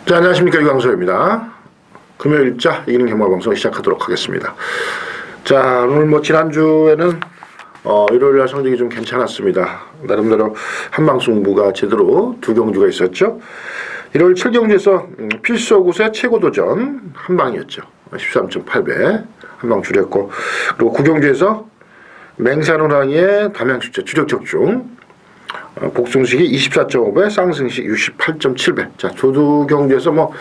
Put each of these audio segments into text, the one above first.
자, 안녕하십니까. 유광수입니다. 금요일자 이기는 경마방송 시작하도록 하겠습니다. 자, 오늘 뭐 지난주에는 일요일날 성적이 좀 괜찮았습니다. 나름대로 한방승부가 제대로 두 경주가 있었죠. 일요일 7경주에서 필수굿의 최고도전 한방이었죠. 13.8배 한방 줄였고, 그리고 9경주에서 맹산호랑이의 담양수제 주력적중 복승식이 24.5배, 쌍승식 68.7배. 자, 두 경주에서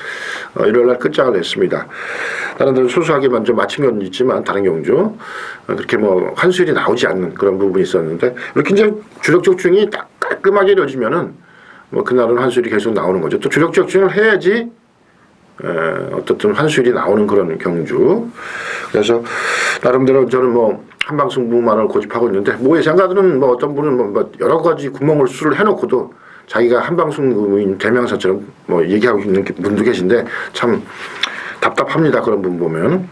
일요일날 끝장을 냈습니다. 다른 데는 소소하게 먼저 마친 건 있지만 다른 경주 그렇게 환수율이 나오지 않는 그런 부분이 있었는데, 이렇게 이제 주력적중이 딱 깔끔하게 이루어지면은 그날은 환수율이 계속 나오는 거죠. 또 주력적중을 해야지 어떻든 환수율이 나오는 그런 경주. 그래서 나름대로 저는 한방승부만을 고집하고 있는데, 예상가들은 어떤 분은 여러 가지 구멍을 수를 해놓고도 자기가 한방승부인 대명사처럼 얘기하고 있는 분도 계신데 참 답답합니다. 그런 분 보면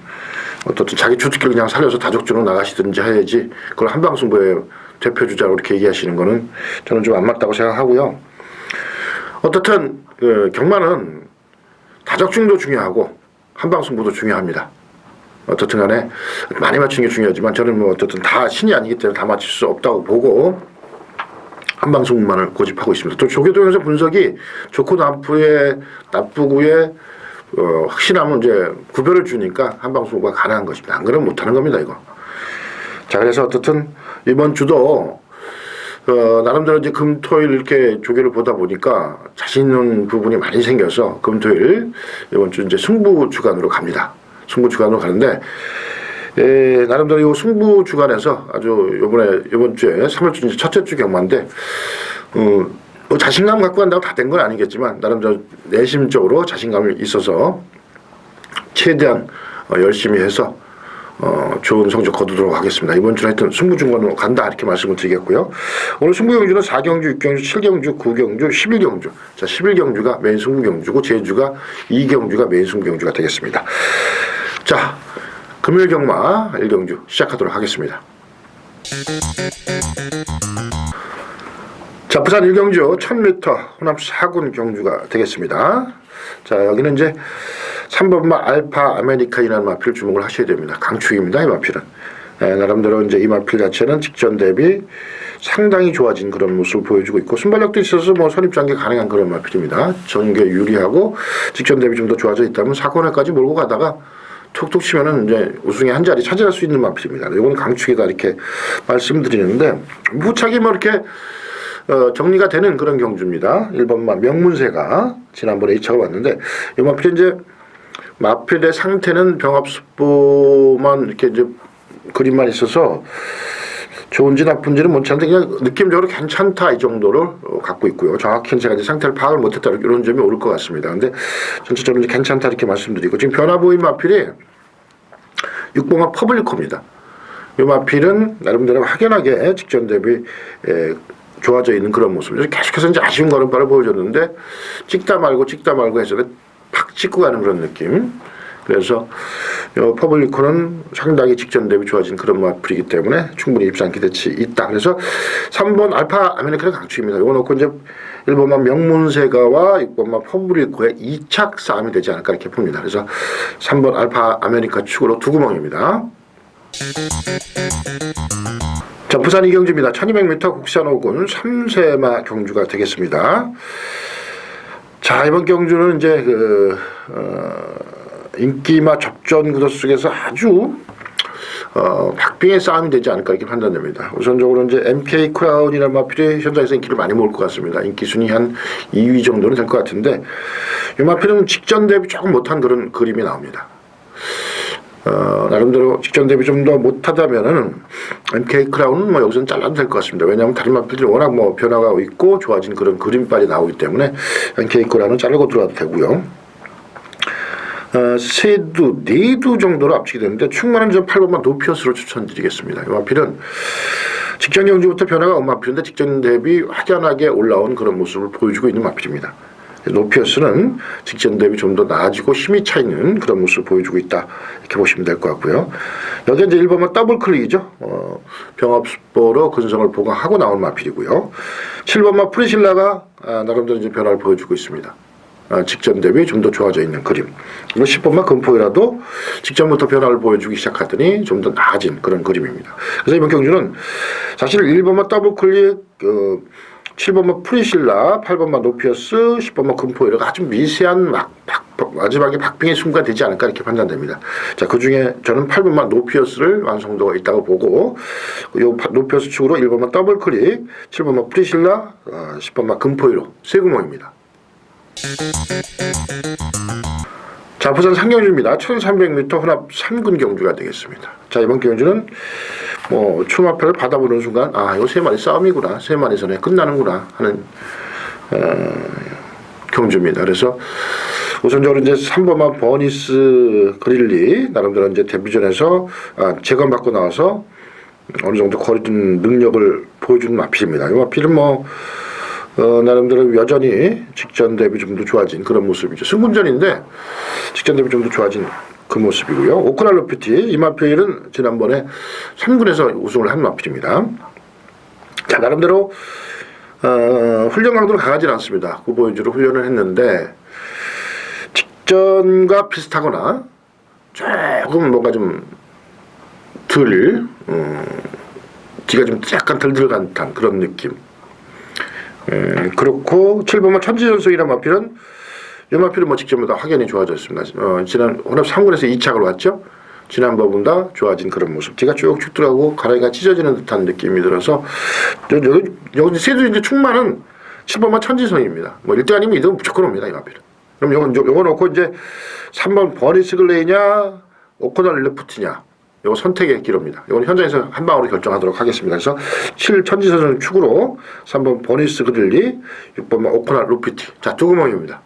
어떻든 자기 주특기를 그냥 살려서 다적중으로 나가시든지 해야지, 그걸 한방승부의 대표 주자로 이렇게 얘기하시는 거는 저는 좀 안 맞다고 생각하고요. 어떻든 경마는 다적중도 중요하고 한방승부도 중요합니다. 어떻든 간에 많이 맞추는 게 중요하지만 저는 어쨌든 다 신이 아니기 때문에 다 맞출 수 없다고 보고 한방승부만을 고집하고 있습니다. 또 조교동에서 분석이 좋고 나쁘고의 확실하면 이제 구별을 주니까 한방승부가 가능한 것입니다. 안 그러면 못하는 겁니다, 이거. 자, 그래서 어떻든 이번 주도 나름대로 이제 금토일 이렇게 조교를 보다 보니까 자신 있는 부분이 많이 생겨서 금토일 이번 주 이제 승부 주간으로 갑니다. 승부 주간으로 가는데, 나름대로 이 승부 주간에서 아주 이번 주에 3월 주 첫째 주 경마인데, 자신감 갖고 간다고 다 된 건 아니겠지만 나름대로 내심적으로 자신감이 있어서 최대한 열심히 해서 좋은 성적 거두도록 하겠습니다. 이번 주는 하여튼 승부 주간으로 간다 이렇게 말씀을 드리겠고요. 오늘 승부 경주는 4경주, 6경주, 7경주, 9경주, 11경주. 자, 11경주가 메인 승부 경주고 제주가 2경주가 메인 승부 경주가 되겠습니다. 자, 금요일 경마 1경주 시작하도록 하겠습니다. 자, 부산 1경주 1000m 호남 4군 경주가 되겠습니다. 자, 여기는 이제 3번마 알파 아메리칸이라는 마필 주목을 하셔야 됩니다. 강축입니다, 이 마필은. 나름대로 이제 이 마필 자체는 직전 대비 상당히 좋아진 그런 모습을 보여주고 있고, 순발력도 있어서 선입장기 가능한 그런 마필입니다. 전개 유리하고 직전 대비 좀 더 좋아져 있다면 4권에까지 몰고 가다가 툭툭 치면은 이제 우승에 한 자리 차지할 수 있는 마필입니다. 이건 강축이다 이렇게 말씀드리는데, 무척이 이렇게 정리가 되는 그런 경주입니다. 1번마 명문세가 지난번에 2차가 왔는데, 이 마필이 이제 마필의 상태는 병합습보만 이렇게 이제 그림만 있어서 좋은지 나쁜지는 못 찾는데 그냥 느낌적으로 괜찮다 이 정도를 갖고 있고요. 정확히 제가 이제 상태를 파악을 못했다 이런 점이 옳을 것 같습니다. 근데 전체적으로 이제 괜찮다 이렇게 말씀드리고, 지금 변화 보인 마필이 6번마 퍼블리코입니다. 이 마필은 나름대로 확연하게 직전 대비 좋아져 있는 그런 모습이죠. 계속해서 이제 아쉬운 걸음발을 보여줬는데 찍다 말고 해서 팍 찍고 가는 그런 느낌. 그래서 퍼블리코는 상당히 직전 대비 좋아진 그런 마필이기 때문에 충분히 입상 기대치 있다. 그래서 3번 알파 아메리카는 강추입니다. 이거 놓고 이제 1번만 명문세가와 6번만 퍼블리코의 2착 싸움이 되지 않을까 이렇게 봅니다. 그래서 3번 알파 아메리카 축으로 두 구멍입니다. 자, 부산 2경주입니다. 1200m 국산 5군 3세마 경주가 되겠습니다. 자, 이번 경주는 이제 인기마 접전 구도 속에서 아주 박빙의 싸움이 되지 않을까 이렇게 판단됩니다. 우선적으로 이제 MK 크라운이라는 마필이 현장에서 인기를 많이 모을 것 같습니다. 인기 순위 한 2위 정도는 될 것 같은데, 이 마필은 직전 대비 조금 못한 그런 그림이 나옵니다. 나름대로 직전 대비 좀 더 못하다면은 MK 크라운은 여기서는 잘라도 될 것 같습니다. 왜냐하면 다른 마필들이 워낙 변화가 있고 좋아진 그런 그림빨이 나오기 때문에 MK 크라운은 자르고 들어가도 되고요. 세두, 네두 정도로 앞치게 되는데 충만한 점 8번만 노피어스로 추천드리겠습니다. 이 마필은 직전 경주부터 변화가 온 마필인데 직전 대비 확연하게 올라온 그런 모습을 보여주고 있는 마필입니다. 노피어스는 직전 대비 좀 더 나아지고 힘이 차 있는 그런 모습을 보여주고 있다 이렇게 보시면 될 것 같고요. 여기 이제 1번은 더블 클릭이죠. 병합스포로 근성을 보강하고 나온 마필이고요. 7번만 프리실라가 나름대로 이제 변화를 보여주고 있습니다. 직전 대비 좀 더 좋아져 있는 그림. 그리고 10번만 금포이라도 직전부터 변화를 보여주기 시작하더니 좀 더 나아진 그런 그림입니다. 그래서 이번 경주는 사실 1번만 더블클릭, 7번만 프리실라, 8번만 노피어스, 10번만 금포이라가 아주 미세한 마지막에 박빙의 순간 되지 않을까 이렇게 판단됩니다. 자, 그 중에 저는 8번만 노피어스를 완성도가 있다고 보고, 요 노피어스 축으로 1번만 더블클릭, 7번만 프리실라, 10번만 금포이로 세 구멍입니다. 자, 부산 상경주입니다. 1300m 혼합 3군 경주가 되겠습니다. 자, 이번 경주는 출마표를 받아보는 순간 이거 세 마리 싸움이구나, 세 마리 전에 끝나는구나 하는 경주입니다. 그래서 우선적으로 이제 3번만 버니스 그릴리 나름대로 이제 데뷔전에서 재건받고 나와서 어느 정도 거리둔 능력을 보여주는 마필입니다. 이 마필은 나름대로 여전히 직전 대비 좀 더 좋아진 그런 모습이죠. 승군전인데 직전 대비 좀 더 좋아진 그 모습이고요. 오크랄로피티 이 마필은 지난번에 3군에서 우승을 한 마필입니다. 자, 나름대로 훈련 강도는 강하진 않습니다. 그 보여주로 훈련을 했는데 직전과 비슷하거나 조금 뭔가 좀 뒤가 좀 약간 덜 들어간 듯한 그런 느낌. 그렇고 7번만 천지전속이라는 마필은 이 마필은 직전보다 확연히 좋아졌습니다. 지난 혼합 3군에서 2착을 왔죠. 지난번보다 좋아진 그런 모습. 뒤가 쭉쭉 들어가고 가랑이가 찢어지는 듯한 느낌이 들어서 여기 세도 이제 충만은 7번만 천지성입니다. 1등 아니면 2등 무조건 옵니다. 이 마필은. 그럼 요거 놓고 이제 3번 버니스 글레이냐 오코널 레프트냐 요거 선택의 기로입니다. 이건 현장에서 한 방으로 결정하도록 하겠습니다. 그래서 7 천지선 축으로 3번 버니스 그릴리, 6번만 오코널 루피티. 자, 두 구멍입니다.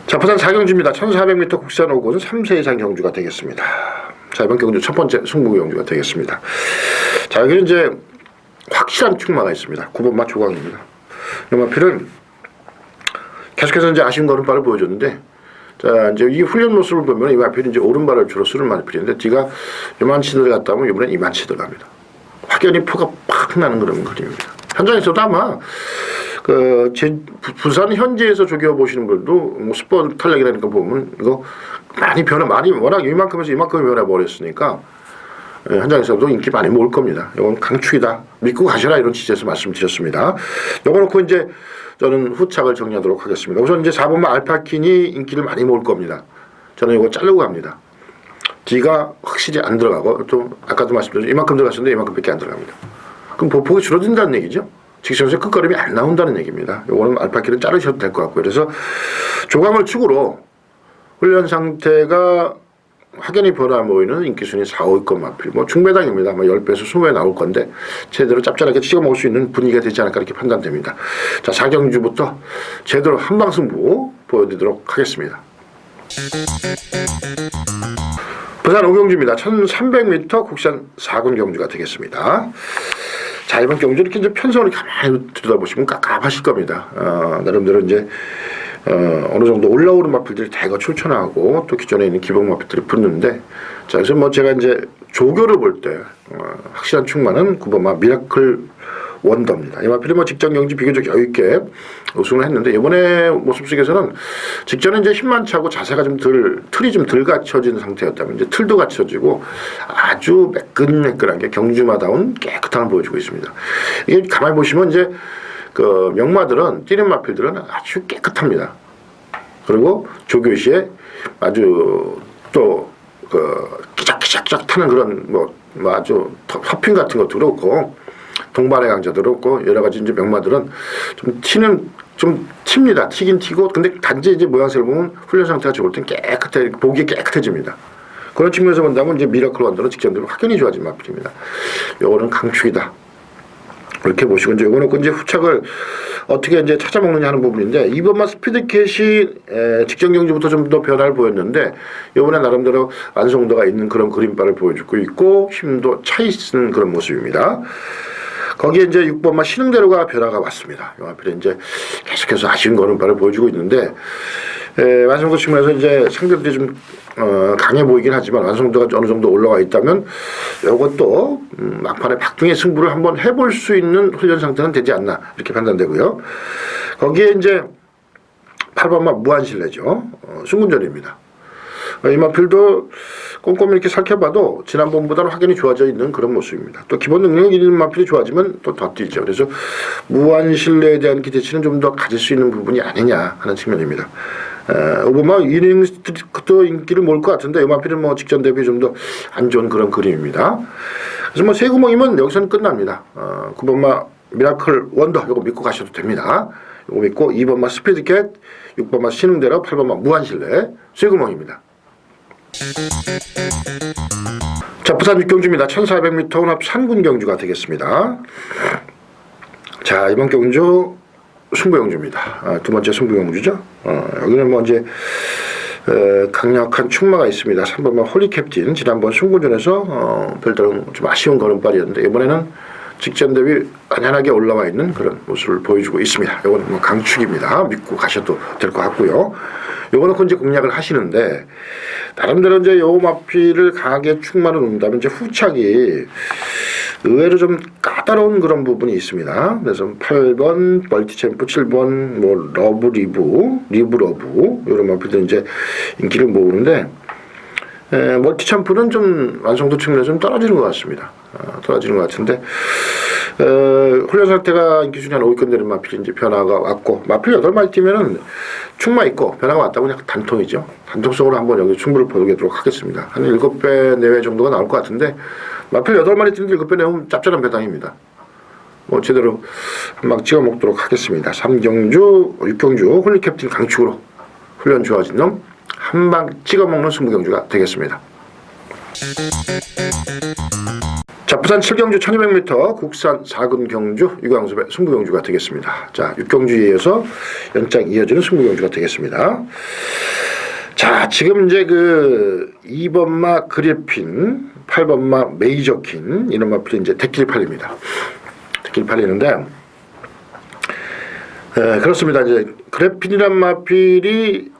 자, 부산 4경주입니다. 1400m 국산 5군 3세 이상 경주가 되겠습니다. 자, 이번 경주 첫 번째 승부 경주가 되겠습니다. 자, 여기는 이제 확실한 축마가 있습니다. 9번마 조광입니다. 이 마필은 계속해서 이제 아쉬운 걸음발을 보여줬는데, 자, 이제 이 훈련 모습을 보면 이 마필은 이제 오른발을 주로 쓰는 마필인데, 뒤가 요만치 들어갔다 하면 이번엔 이만치 들어갑니다. 확연히 표가 팍 나는 그런 그림입니다. 현장에서도 아마 부산 현지에서 조겨 보시는 분들도 스포 탄력이라는 거 보면 이거 많이 워낙 이만큼에서 이만큼이 변해 버렸으니까 현장에서도 인기 많이 모을 겁니다. 이건 강추이다. 믿고 가셔라 이런 취지에서 말씀드렸습니다. 요거 놓고 이제 저는 후착을 정리하도록 하겠습니다. 우선 이제 4번만 알파킨이 인기를 많이 모을 겁니다. 저는 이거 자르고 갑니다. D가 확실히 안 들어가고 또 아까도 말씀드렸죠. 이만큼 들어갔었는데 이만큼밖에 안 들어갑니다. 그럼 보폭이 줄어든다는 얘기죠. 직선에서 끝걸음이 안 나온다는 얘기입니다. 요거는 알파키는 자르셔도 될 것 같고요. 그래서 조감을 축으로 훈련 상태가 확연히 변화 보이는 인기순위 4, 5위권 마필. 중배당입니다. 10배에서 20배 나올 건데 제대로 짭짤하게 찍어 먹을 수 있는 분위기가 되지 않을까 이렇게 판단됩니다. 자, 4경주부터 제대로 한방승부 보여드리도록 하겠습니다. 부산 5경주입니다. 1300m 국산 4군 경주가 되겠습니다. 자, 이번 경주 이렇게 이제 편성을 가만히 들여다보시면 깝깝하실 겁니다. 나름대로 이제 어느 정도 올라오는 마필들이 대거 출전하고 또 기존에 있는 기본 마필들이 붙는데, 자, 그래서 제가 이제 조교를 볼 때 확실한 충만은 9번마 미라클 원더입니다. 이 마필이 직전 경기 비교적 여유있게 우승을 했는데, 이번에 모습 속에서는 직전에 이제 힘만 차고 자세가 틀이 좀 덜 갖춰진 상태였다면 이제 틀도 갖춰지고 아주 매끈매끈하게 경주마다운 깨끗함을 보여주고 있습니다. 이게 가만히 보시면 이제 명마들은, 뛰는 마필들은 아주 깨끗합니다. 그리고 조교 시에 아주 끼작끼작 타는 그런 아주 서핑 같은 것도 그렇고, 동반의 강자도 그렇고, 여러 가지 이제 명마들은 좀 튑니다. 튀긴 튀고, 근데 단지 이제 모양새를 보면 훈련 상태가 좋을 땐 보기에 깨끗해집니다. 그런 측면에서 본다면 이제 미라클 원더는 직전대로 확연히 좋아진 마필입니다. 요거는 강추이다. 이렇게 보시고, 이제 요거는 이제 후착을 어떻게 이제 찾아먹느냐 하는 부분인데, 이번만 스피드캣이 직전 경주부터 좀 더 변화를 보였는데, 요번에 나름대로 완성도가 있는 그런 그림발을 보여주고 있고, 힘도 차 있는 그런 모습입니다. 거기에 이제 6번만 신흥대로가 변화가 왔습니다. 요 앞에 이제 계속해서 아쉬운 걸음발을 보여주고 있는데, 완성도 측면에서 이제 상대들이 좀 강해 보이긴 하지만 완성도가 어느 정도 올라와 있다면 이것도 막판에 박빙의 승부를 한번 해볼 수 있는 훈련 상태는 되지 않나 이렇게 판단되고요. 거기에 이제 8번마 무한실내죠. 승군전입니다. 이 마필도 꼼꼼히 이렇게 살펴봐도 지난번보다는 확연히 좋아져 있는 그런 모습입니다. 또 기본 능력이 있는 마필이 좋아지면 또 더 뛰죠. 그래서 무한실내에 대한 기대치는 좀 더 가질 수 있는 부분이 아니냐 하는 측면입니다. 오바마 이닝 스트리크도 인기를 모을 것 같은데 이 마필은 뭐 직전 대비 좀 더 안 좋은 그런 그림입니다. 그래서 뭐 세 구멍이면 여기서는 끝납니다. 9번마 미라클 원더 이거 믿고 가셔도 됩니다. 이거 믿고 2번마 스피드캣, 6번마 신흥대로, 8번마 무한실내 세 구멍입니다. 자, 부산 육경주입니다. 1400m 혼합 산군 경주가 되겠습니다. 자, 이번 경주 승부경주입니다. 두 번째 승부경주죠. 여기는 뭐 이제 강력한 충마가 있습니다. 3번만 홀리캡틴 지난번 승부전에서 별다른 좀 아쉬운 걸음발이었는데 이번에는 직전 대비 안연하게 올라와 있는 그런 모습을 보여주고 있습니다. 이거는 뭐 강축입니다. 믿고 가셔도 될 것 같고요. 요거 놓고 이제 공략을 하시는데 나름대로 이제 요 마피를 강하게 충마로 놓는다면 이제 후착이 의외로 좀 까다로운 그런 부분이 있습니다. 그래서 8번 멀티챔프, 7번 뭐 러브 리브 이런 마피들 이제 인기를 모으는데 멀티챔프는 좀 완성도 측면에서 좀 떨어지는 것 같습니다. 떨어지는 것 같은데 훈련 상태가 인기 중에 한 5위권 되는 마필이 이제 변화가 왔고 마필 8마리 뛰면은 충마 있고 변화가 왔다고 그냥 단통이죠. 단통성으로 한번 여기 충분을 보도록 하겠습니다. 한 7배 내외 정도가 나올 것 같은데 마필 8마리 뛰는데 7배 내면 짭짤한 배당입니다. 뭐 제대로 한 방 찍어 먹도록 하겠습니다. 3경주, 6경주 홀리캡틴 강축으로 훈련 좋아진 놈 한 방 찍어 먹는 승부경주가 되겠습니다. 자, 부산 7경주 1200m 국산 4군 경주 유광섭의 승부경주가 되겠습니다. 자, 6경주에 이어서 연장 이어지는 승부경주가 되겠습니다. 자, 지금 이제 그 2번마 그리핀, 8번마 메이저킨 이런 마필이 이제 대끼리 팔립니다. 대끼리 팔리는데 그렇습니다. 이제 그래핀이란 마필이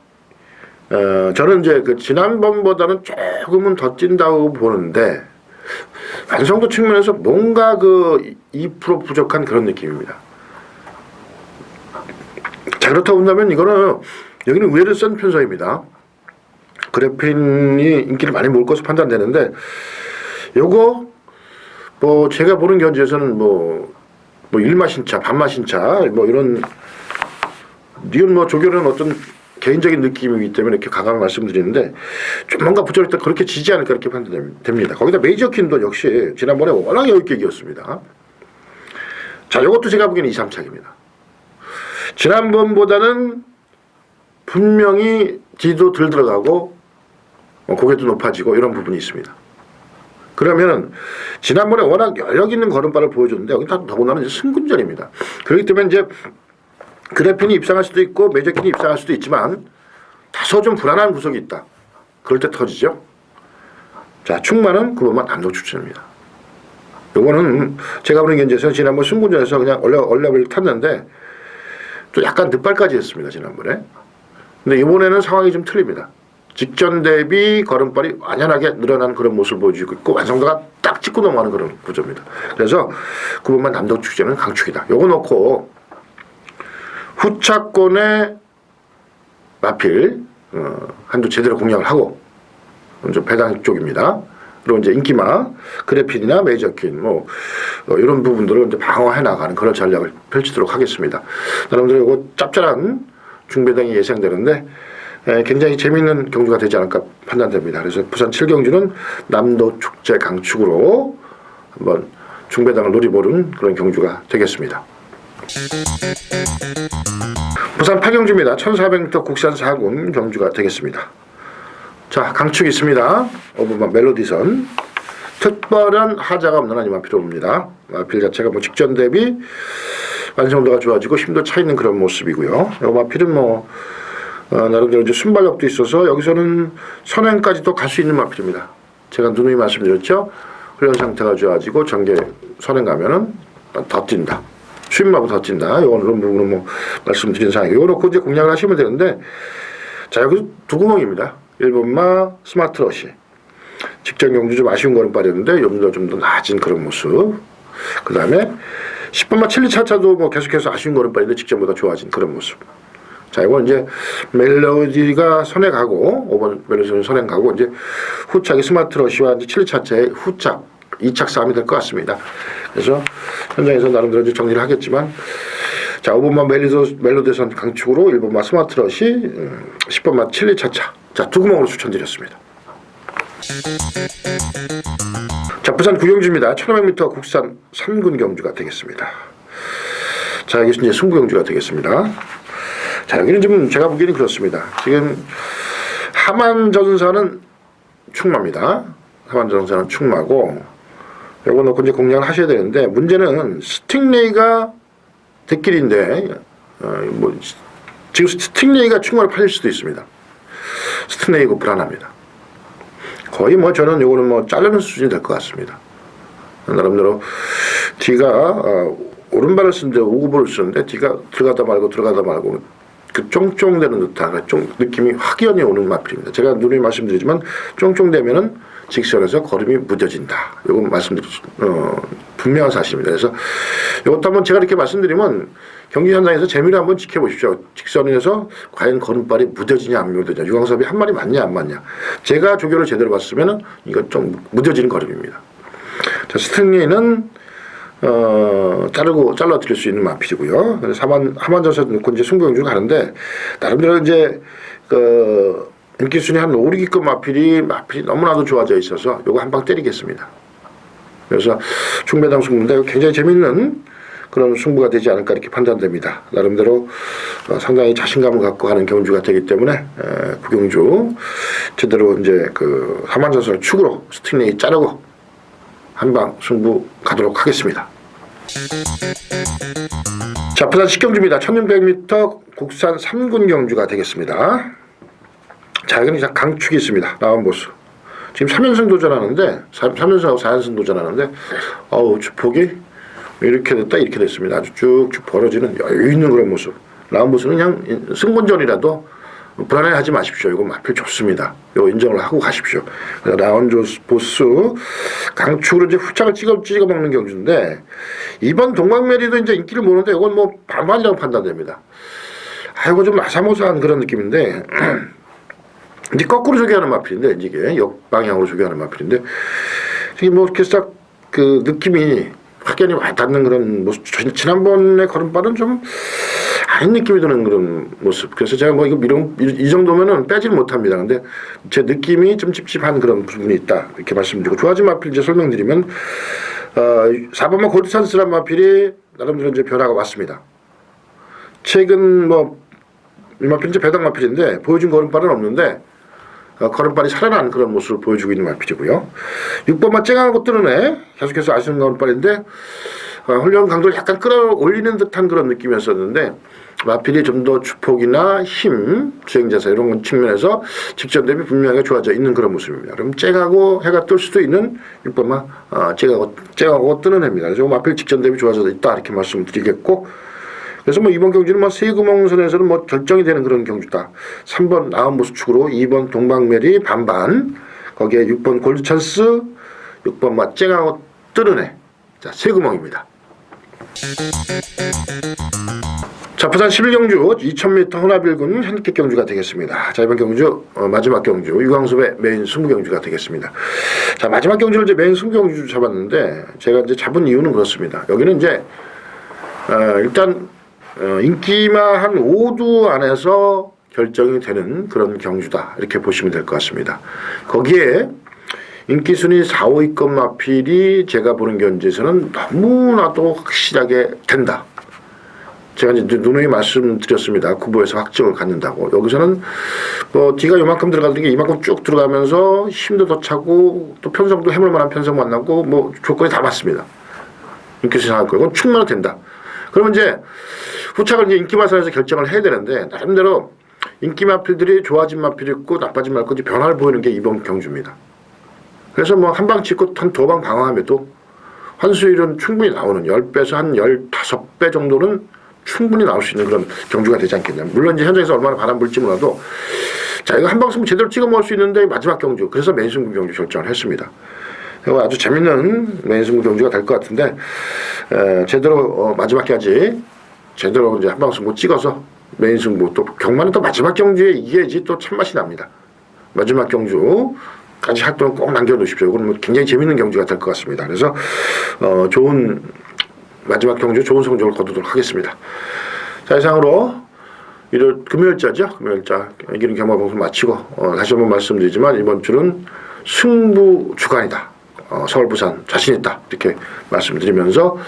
저는 이제 그 지난번보다는 조금은 더 찐다고 보는데 완성도 측면에서 뭔가 그 2% 부족한 그런 느낌입니다. 자, 그렇다고 본다면 이거는 여기는 의외로 센 편성입니다. 그래핀이 인기를 많이 모을 것으로 판단되는데 요거 뭐 제가 보는 견지에서는 뭐 일마신차, 반마신차 뭐 이런 뭐 조결은 어떤 개인적인 느낌이기 때문에 이렇게 강하게 말씀드리는데 좀 뭔가 부족했다 그렇게 지지 않을까 이렇게 판단됩니다. 거기다 메이저킨도 역시 지난번에 워낙 여유있게 이겼습니다. 자, 이것도 제가 보기에는 2, 3착입니다. 지난번보다는 분명히 뒤도 덜 들어가고 고개도 높아지고 이런 부분이 있습니다. 그러면은 지난번에 워낙 여력 있는 걸음발을 보여줬는데 여기 더군다나 이제 승군전입니다. 그렇기 때문에 이제 그래핀이 입상할 수도 있고 메이저킨이 입상할 수도 있지만 다소 좀 불안한 구석이 있다. 그럴 때 터지죠. 자, 충마는 그것만 단독 추천입니다. 요거는 제가 보는 견지에서 지난번 승군전에서 그냥 얼레벌레 탔는데 또 약간 늦발까지 했습니다. 지난번에. 근데 이번에는 상황이 좀 틀립니다. 직전 대비 걸음발이 완연하게 늘어난 그런 모습을 보여주고 있고 완성도가 딱 찍고 넘어가는 그런 구조입니다. 그래서 그것만 단독 추천은 강축이다. 요거 놓고 후차권의 마필 한두 제대로 공략을 하고 먼저 배당 쪽입니다. 그리고 이제 인기마, 그래핀이나 메이저킨 뭐 이런 부분들을 이제 방어해 나가는 그런 전략을 펼치도록 하겠습니다. 여러분들 이거 짭짤한 중배당이 예상되는데 굉장히 재미있는 경주가 되지 않을까 판단됩니다. 그래서 부산 7경주는 남도 축제 강축으로 한번 중배당을 노려보는 그런 경주가 되겠습니다. 부산 8경주입니다. 1400m 국산 4군 경주가 되겠습니다. 자, 강축이 있습니다. 오버만 멜로디선 특별한 하자가 없는 한 이만 필요합니다. 마필 자체가 뭐 직전 대비 완성도가 좋아지고 힘도 차 있는 그런 모습이고요. 이 마필은 뭐 나름대로 이제 순발력도 있어서 여기서는 선행까지도 갈 수 있는 마필입니다. 제가 누누이 말씀드렸죠. 훈련 상태가 좋아지고 전개 선행 가면은 더 뛴다. 수입마보다 더 뛴다. 이런 부분은 뭐 말씀드린 사항이에요. 이거 놓고 이제 공략을 하시면 되는데 자, 여기 두 구멍입니다. 1번마 스마트러시. 직전 경주 좀 아쉬운 걸음발이었는데 좀 더 낮은 그런 모습. 그 다음에 10번마 칠리차차도 뭐 계속해서 아쉬운 걸음발인데 직전보다 좋아진 그런 모습. 자, 이건 이제 멜로디가 선에 가고 5번 멜로디는 선에 가고 이제 후착이 스마트러시와 이제 칠리차차의 후착 2착 싸움이 될 것 같습니다. 그래서 현장에서 나름대로 이제 정리를 하겠지만, 자, 5번마 멜로디선 강축으로 1번마 스마트러시, 10번마 칠리차차. 자, 두 구멍으로 추천드렸습니다. 자, 부산 구경주입니다. 1500m 국산 3군 경주가 되겠습니다. 자, 여기 이제 승부 경주가 되겠습니다. 자, 여기는 지금 제가 보기에는 그렇습니다. 지금 하만전사는 충마입니다. 하만전사는 충마고, 요거 놓고 이제 공략을 하셔야 되는데, 문제는 스팅레이가 대길인데, 뭐 지금 스팅레이가 충마로 팔릴 수도 있습니다. 스팅레이고 불안합니다. 거의 뭐 저는 요거는 뭐 자르는 수준이 될 것 같습니다. 나름대로 뒤가 오른발을 쓰는데 우구볼을 쓰는데 뒤가 들어가다 말고 그 쫑쫑대는 듯한 좀 느낌이 확연히 오는 마필입니다. 제가 누누이 말씀드리지만 쫑쫑대면은 직선에서 걸음이 무뎌진다. 요거 말씀드리죠. 분명한 사실입니다. 그래서 이것도 한번 제가 이렇게 말씀드리면 경기 현장에서 재미를 한번 지켜보십시오. 직선에서 과연 걸음발이 무뎌지냐 안 무뎌지냐, 유광섭이 한 말이 맞냐 안 맞냐. 제가 조교를 제대로 봤으면은 이건 좀 무뎌지는 걸음입니다. 자, 스팅리는 잘라드릴 수 있는 마필이고요. 그래서 하만전사 놓고 이제 승부경주 가는데, 나름대로 이제 인기순위 한 5, 6위급 마필이 너무나도 좋아져 있어서 요거 한 방 때리겠습니다. 그래서 중매당 승부인데 굉장히 재밌는 그런 승부가 되지 않을까 이렇게 판단됩니다. 나름대로 상당히 자신감을 갖고 가는 경주가 되기 때문에 구경주 제대로 이제 그 하만전사를 축으로 스팅레이 자르고 한방 승부 가도록 하겠습니다. 자, 부산 식경주입니다. 1600m 국산 3군 경주가 되겠습니다. 자, 여기는 강축이 있습니다. 나온 보수. 지금 3연승 도전하는데, 3연승하고 4연승 도전하는데, 주폭이 이렇게 됐다, 이렇게 됐습니다. 아주 쭉쭉 벌어지는 여유 있는 그런 모습. 나온 보수는 그냥 승본전이라도 불안해하지 마십시오. 이거 마필 좋습니다. 이거 인정을 하고 가십시오. 라운 보스 강축으로 이제 후착을 찍어 먹는 경주인데, 이번 동방메리도 이제 인기를 모르는데 이건 뭐 반반이라고 판단됩니다. 이거 좀 아사모사한 그런 느낌인데, 이제 거꾸로 소개하는 마필인데, 이게 역방향으로 소개하는 마필인데, 이게 뭐 이렇게 싹 그 느낌이 확연히 와닿는 그런 모습. 지난번에 걸음발은 좀 아닌 느낌이 드는 그런 모습. 그래서 제가 뭐 이 정도면은 빼지를 못합니다. 근데 제 느낌이 좀 찝찝한 그런 부분이 있다, 이렇게 말씀드리고, 좋아진 마필 이제 설명드리면, 4번마 골드찬스란 마필이 나름대로 이제 변화가 왔습니다. 최근 이 마필 이제 배당 마필인데 보여준 걸음발은 없는데, 걸음발이 살아난 그런 모습을 보여주고 있는 마필이고요. 6번마 쨍한 것들은 계속해서 아쉬운 걸음발인데, 훈련 강도를 약간 끌어올리는 듯한 그런 느낌이었었는데, 마필이 좀 더 주폭이나 힘, 주행자세 이런 측면에서 직전 대비 분명하게 좋아져 있는 그런 모습입니다. 그럼 쨍하고 해가 뜰 수도 있는 6번마 쨍하고 뜨는 해입니다. 그래서 마필 직전 대비 좋아져 있다, 이렇게 말씀드리겠고, 그래서 이번 경주는 세금홍선에서는 결정이 되는 그런 경주다. 3번 나은보수 축으로 2번 동방메리 반반, 거기에 6번 골드찬스, 6번 쨍하고 뜨는 해. 자, 세금홍입니다. 자, 부산 11경주 2000m 혼합일군 현객 경주가 되겠습니다. 자, 이번 경주 마지막 경주 유광섭의 메인 승부 경주가 되겠습니다. 자, 마지막 경주를 이제 메인 승부 경주 잡았는데, 제가 이제 잡은 이유는 그렇습니다. 여기는 이제 일단 인기만 한 5두 안에서 결정이 되는 그런 경주다, 이렇게 보시면 될 것 같습니다. 거기에 인기순위 4, 5위급 마필이 제가 보는 견지에서는 너무나도 확실하게 된다. 제가 이제 누누이 말씀드렸습니다. 구보에서 확정을 갖는다고. 여기서는 뒤가 요만큼 들어가는 게 이만큼 쭉 들어가면서 힘도 더 차고 또 편성도 해볼 만한 편성 만나고 조건이 다 맞습니다. 인기순위 나올 거고 충분히 된다. 그러면 이제 후착을 이제 인기 마산에서 결정을 해야 되는데, 나름대로 인기 마필들이 좋아진 마필이 있고 나빠진 마필이 있고 변화를 보이는 게 이번 경주입니다. 그래서 한 방 찍고 한 2방 방어함에도 환수율은 충분히 나오는 10배에서 한 15배 정도는 충분히 나올 수 있는 그런 경주가 되지 않겠냐. 물론 이제 현장에서 얼마나 바람 불지 몰라도, 자, 이거 한 방 승부 제대로 찍어 먹을 수 있는데 마지막 경주, 그래서 메인 승부 경주 결정을 했습니다. 이거 아주 재밌는 매인승부 경주가 될 것 같은데 제대로 마지막까지 제대로 이제 한 방씩 못 찍어서 매인승부 또 경마는 또 마지막 경주에 이겨야지 또 참맛이 납니다. 마지막 경주까지 활동을 꼭 남겨놓으십시오. 이건 뭐 굉장히 재밌는 경주가 될 것 같습니다. 그래서 좋은 마지막 경주 좋은 성적을 거두도록 하겠습니다. 자, 이상으로 일요일 금요일자죠. 금요일자 이기는 경마 방송 마치고 다시 한번 말씀드리지만 이번 주는 승부 주간이다. 서울 부산 자신 있다 이렇게 말씀드리면서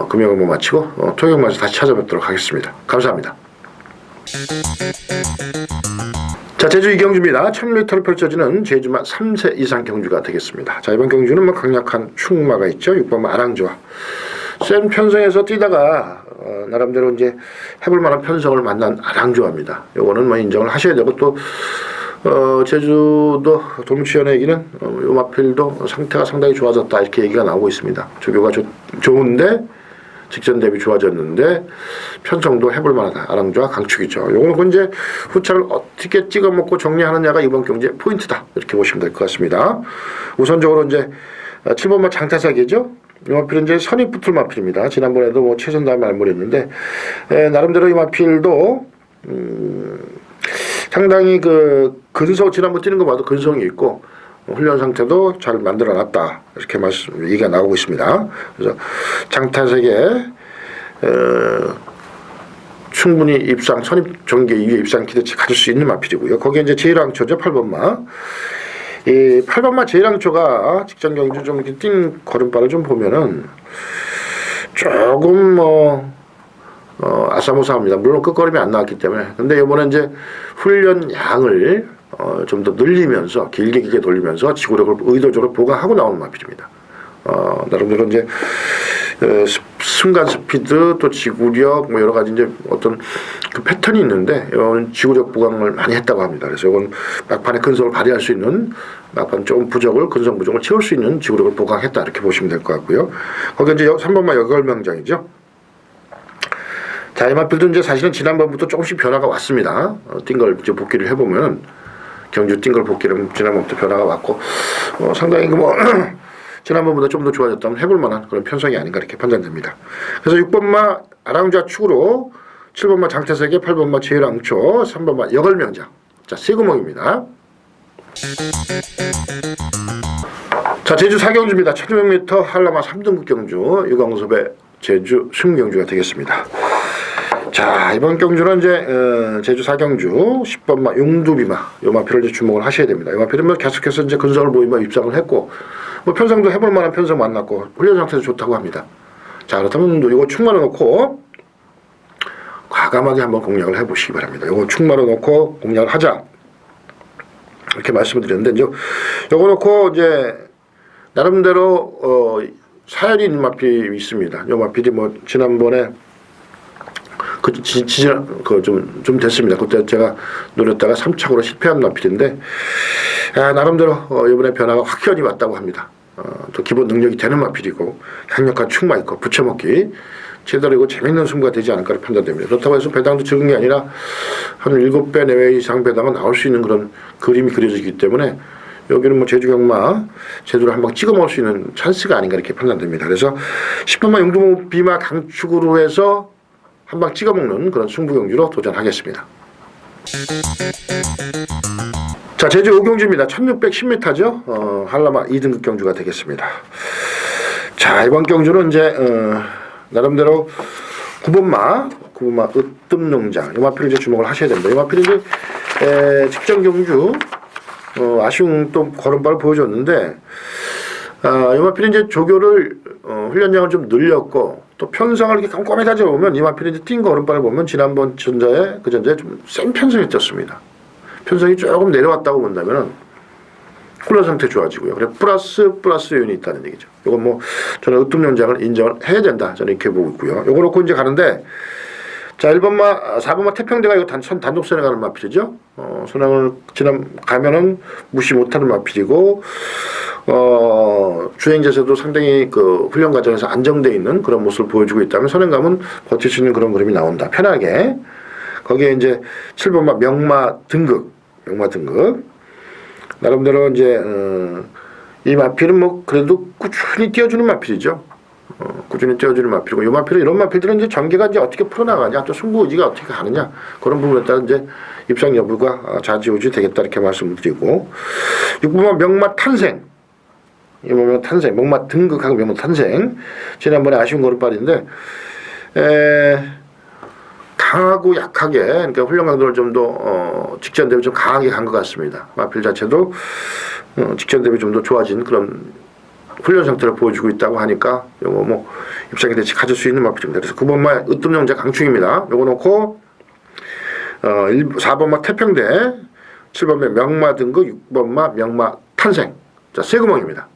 금요일 경마 마치고 토요일 마저 다시 찾아뵙도록 하겠습니다. 감사합니다. 자, 제주 이경주입니다. 1000m를 펼쳐지는 제주마 3세 이상 경주가 되겠습니다. 자, 이번 경주는 뭐 강력한 충마가 있죠. 6번 아랑조와 센 편성에서 뛰다가 나름대로 이제 해볼 만한 편성을 만난 아랑조합니다. 요거는 뭐 인정을 하셔야 되고 또 제주도 돌무치현의 얘기는 요 마필도 상태가 상당히 좋아졌다 이렇게 얘기가 나오고 있습니다. 조교가 좋은데 직전 대비 좋아졌는데 편성도 해볼 만하다. 아랑조와 강축이죠. 요거는 이제 후차를 어떻게 찍어 먹고 정리하느냐가 이번 경기의 포인트다 이렇게 보시면 될 것 같습니다. 우선적으로 이제 7번마 장타사기죠. 이 마필은 이제 선입 붙을 마필입니다. 지난번에도 뭐 최선 다해 말씀했는데 나름대로 이 마필도 상당히 그 근성 지난번 뛰는 거 봐도 근성이 있고 훈련 상태도 잘 만들어놨다 이렇게 얘기가 나오고 있습니다. 그래서 장타색에 충분히 입상 선입 전개 이후에 입상 기대치 가질 수 있는 마필이고요. 거기에 이제 제1항초죠 8번마. 이 8번마 제1항초가 직전 경주 좀 이렇게 뛴 걸음발을 좀 보면은 조금 아싸모사합니다. 물론 끝걸음이 안 나왔기 때문에. 근데 이번에 이제 훈련 양을 좀 더 늘리면서 길게 돌리면서 지구력을 의도적으로 보강하고 나오는 마필입니다. 나름대로 이제 순간 스피드 또 지구력 뭐 여러 가지 이제 어떤 그 패턴이 있는데 이건 지구력 보강을 많이 했다고 합니다. 그래서 이건 막판에 근성을 발휘할 수 있는 막판 조금 부족을 근성 부족을 채울 수 있는 지구력을 보강했다 이렇게 보시면 될 것 같고요. 거기 이제 3번마 여걸명장이죠. 자, 이 마필도 이제 사실은 지난번부터 조금씩 변화가 왔습니다. 뛴 걸 이제 복귀를 해보면 경주 뛴 걸 복귀를 지난번부터 변화가 왔고 상당히 지난번보다 좀 더 좋아졌다면 해볼 만한 그런 편성이 아닌가 이렇게 판단됩니다. 그래서 6번마 아랑좌 축으로 7번마 장태세계, 8번마 제1항초, 3번마 여걸명장. 자, 세 구멍입니다. 자, 제주 4경주입니다. 1600m 한라마 3등급 경주 유광섭의 제주 승경주가 되겠습니다. 자, 이번 경주는 이제 제주 4경주 10번마 용두비마 요 마필을 이제 주목을 하셔야 됩니다. 이 마필은 뭐 계속해서 이제 근성을 보이며 입상을 했고 뭐 편성도 해볼 만한 편성 만났고 훈련 상태도 좋다고 합니다. 자, 그렇다면 이거 축마로 놓고 과감하게 한번 공략을 해보시기 바랍니다. 이거 축마로 놓고 공략을 하자 이렇게 말씀을 드렸는데 이제 이거 놓고 이제 나름대로 사연이 있는 마필이 있습니다. 이 마필이 뭐 지난번에 좀 됐습니다. 그때 제가 노렸다가 3착으로 실패한 마필인데 나름대로 이번에 변화가 확연히 왔다고 합니다. 또 기본 능력이 되는 마필이고 강력한 축마 있고 붙여먹기 제대로 이거 재밌는 승부가 되지 않을까 판단됩니다. 그렇다고 해서 배당도 적은 게 아니라 한 7배 내외 이상 배당은 나올 수 있는 그런 그림이 그려지기 때문에 여기는 뭐 제주경마 제대로 한방 찍어 먹을 수 있는 찬스가 아닌가 이렇게 판단됩니다. 그래서 10번마 용두비마 강축으로 해서 한방 찍어 먹는 그런 승부 경주로 도전하겠습니다. 자, 제주 5경주입니다. 1610m죠. 한라마 2등급 경주가 되겠습니다. 자, 이번 경주는 이제 나름대로 9번마 으뜸농장 이 마필을 이제 주목을 하셔야 됩니다. 이 마필이 이제 직전 경주 아쉬운 또 걸음발을 보여줬는데 이 마필이 이제 조교를 훈련량을 좀 늘렸고 또 편성을 이렇게 꼼꼼히 따져보면 이 마필이 이제 뛴 걸음발을 보면 지난번 전자에 그 전자에 좀 센 편성이 떴습니다. 편성이 조금 내려왔다고 본다면은 훈련 상태 좋아지고요. 그래 플러스 요인이 있다는 얘기죠. 이건 뭐 저는 으뜸연장을 인정을 해야 된다. 저는 이렇게 보고 있고요. 요거 놓고 이제 가는데 자 4번마 태평대가 이거 단독선에 가는 마필이죠. 선행을 가면은 무시 못하는 마필이고 주행 자세도 상당히 그 훈련 과정에서 안정되어 있는 그런 모습을 보여주고 있다면 선행감은 버틸 수 있는 그런 그림이 나온다. 편하게 거기에 이제 7번마 명마 등급 나름대로 이제 이 마필은 뭐 그래도 꾸준히 띄워주는 마필이죠. 꾸준히 띄워주는 마필이고, 이 마필은 이런 마필들은 이제 전개가 이제 어떻게 풀어나가냐, 또 승부 의지가 어떻게 가느냐, 그런 부분에 따라 이제 입상 여부가 좌지우지 되겠다 이렇게 말씀드리고, 6번마 명마 탄생, 이번에 탄생, 명마 등극하고 명마 탄생. 지난번에 아쉬운 걸음발인데, 강하고 약하게, 그러니까 훈련 강도를 좀 더 직전 대비 좀 강하게 간 것 같습니다. 마필 자체도 직전 대비 좀 더 좋아진 그런 훈련 상태를 보여주고 있다고 하니까 요거 뭐 입상의 대치 가질 수 있는 마필입니다. 그래서 9번마 으뜸영자 강충입니다. 요거 놓고 4번마 태평대, 7번마 명마 등극, 6번마 명마 탄생. 자, 세 구멍입니다.